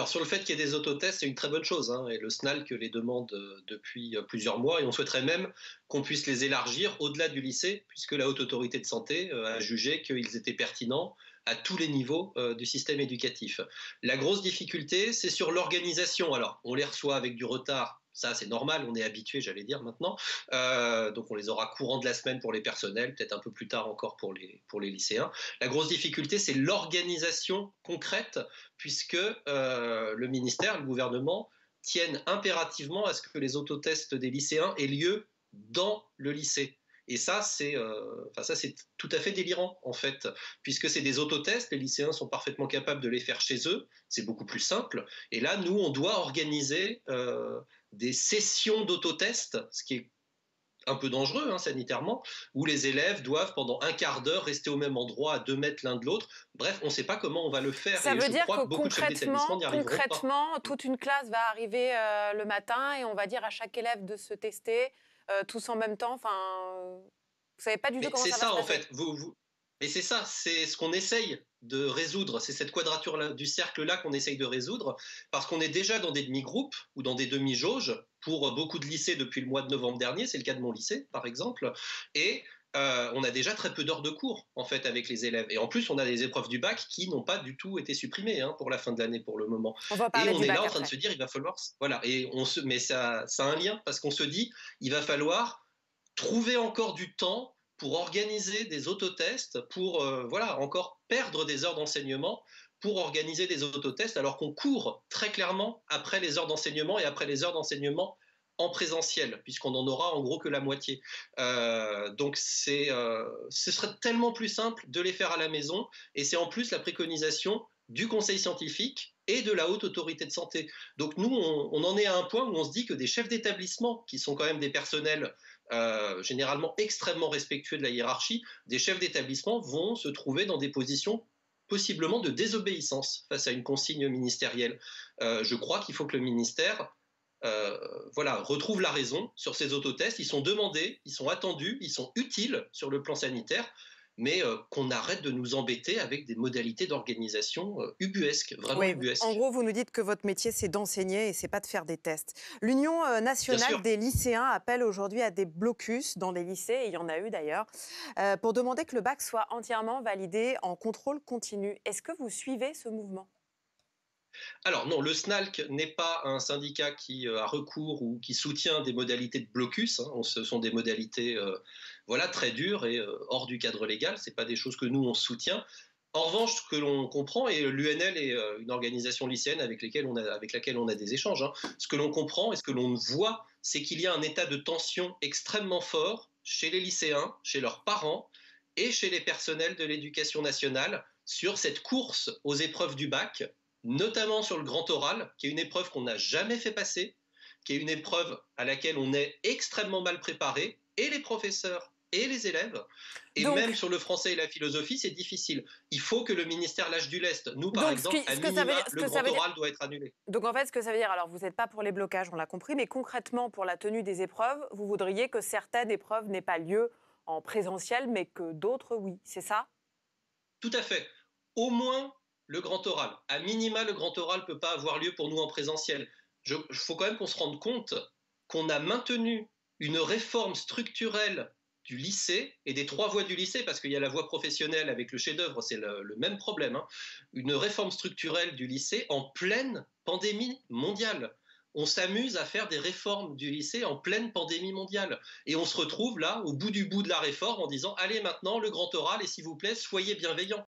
Alors sur le fait qu'il y ait des autotests, c'est une très bonne chose, hein, et le SNALC les demande depuis plusieurs mois, et on souhaiterait même qu'on puisse les élargir au-delà du lycée, puisque la Haute Autorité de Santé a jugé qu'ils étaient pertinents à tous les niveaux du système éducatif. La grosse difficulté, c'est sur l'organisation. Alors, on les reçoit avec du retard. Ça, c'est normal, on est habitué, j'allais dire maintenant. Donc, on les aura courant de la semaine pour les personnels, peut-être un peu plus tard encore pour les lycéens. La grosse difficulté, c'est l'organisation concrète, puisque le ministère, le gouvernement, tiennent impérativement à ce que les autotests des lycéens aient lieu dans le lycée. Et ça, c'est tout à fait délirant, en fait, puisque c'est des autotests, les lycéens sont parfaitement capables de les faire chez eux, c'est beaucoup plus simple. Et là, nous, on doit organiser des sessions d'autotests, ce qui est un peu dangereux, hein, sanitairement, où les élèves doivent, pendant un quart d'heure, rester au même endroit, à 2 mètres l'un de l'autre. Bref, on ne sait pas comment on va le faire. Ça Et veut je dire crois que que beaucoup de chefs d'établissement n'y arriveront pas. concrètement, toute une classe va arriver le matin et on va dire à chaque élève de se tester tous en même temps. Enfin, vous savez pas du tout Mais comment c'est ça va se ça, en passer. fait. Et c'est ça, c'est ce qu'on essaye de résoudre. C'est cette quadrature du cercle-là qu'on essaye de résoudre, parce qu'on est déjà dans des demi-groupes ou dans des demi-jauges pour beaucoup de lycées depuis le mois de novembre dernier. C'est le cas de mon lycée, par exemple. Et on a déjà très peu d'heures de cours, en fait, avec les élèves. Et en plus, on a des épreuves du bac qui n'ont pas du tout été supprimées, hein, pour la fin de l'année, pour le moment. On va Et parler on du est là bac en train de après. se dire, il va falloir... Voilà. Mais ça a un lien, parce qu'on se dit, il va falloir trouver encore du temps pour organiser des autotests, pour voilà, encore perdre des heures d'enseignement pour organiser des autotests, alors qu'on court très clairement après les heures d'enseignement et après les heures d'enseignement en présentiel, puisqu'on en aura en gros que la moitié. Donc ce serait tellement plus simple de les faire à la maison, et c'est en plus la préconisation du conseil scientifique et de la haute autorité de santé. Donc nous, on en est à un point où on se dit que des chefs d'établissement, qui sont quand même des personnels généralement extrêmement respectueux de la hiérarchie, des chefs d'établissement vont se trouver dans des positions possiblement de désobéissance face à une consigne ministérielle. Je crois qu'il faut que le ministère voilà, retrouve la raison sur ces autotests. Ils sont demandés, ils sont attendus, ils sont utiles sur le plan sanitaire, mais qu'on arrête de nous embêter avec des modalités d'organisation ubuesques, vraiment Oui, en ubuesques. gros, vous nous dites que votre métier, c'est d'enseigner et c'est pas de faire des tests. L'Union Bien nationale sûr. des lycéens appelle aujourd'hui à des blocus dans des lycées, et il y en a eu d'ailleurs, pour demander que le bac soit entièrement validé en contrôle continu. Est-ce que vous suivez ce mouvement ? Alors non, le SNALC n'est pas un syndicat qui a recours ou qui soutient des modalités de blocus, hein. Ce sont des modalités voilà, très dures et hors du cadre légal. Ce n'est pas des choses que nous, on soutient. En revanche, ce que l'on comprend, et l'UNL est une organisation lycéenne avec laquelle on a des échanges, hein, ce que l'on comprend et ce que l'on voit, c'est qu'il y a un état de tension extrêmement fort chez les lycéens, chez leurs parents et chez les personnels de l'éducation nationale sur cette course aux épreuves du bac, notamment sur le grand oral, qui est une épreuve qu'on n'a jamais fait passer, qui est une épreuve à laquelle on est extrêmement mal préparé, et les professeurs et les élèves, et même Donc, sur le français et la philosophie, c'est difficile. Il faut que le ministère lâche du lest. Nous, par donc exemple, à ce que ça veut minima, dire, ce le que ça grand veut dire, oral doit être annulé. donc en fait, ce que ça veut dire, alors vous n'êtes pas pour les blocages, on l'a compris, mais concrètement, pour la tenue des épreuves, vous voudriez que certaines épreuves n'aient pas lieu en présentiel, mais que d'autres, oui. C'est ça ? Tout à fait. Au moins le grand oral. À minima, le grand oral ne peut pas avoir lieu pour nous en présentiel. Il faut quand même qu'on se rende compte qu'on a maintenu une réforme structurelle du lycée et des 3 voies du lycée, parce qu'il y a la voie professionnelle avec le chef-d'œuvre, c'est le même problème, hein. Une réforme structurelle du lycée en pleine pandémie mondiale. On s'amuse à faire des réformes du lycée en pleine pandémie mondiale. Et on se retrouve là, au bout du bout de la réforme, en disant « Allez maintenant, le grand oral, et s'il vous plaît, soyez bienveillants ».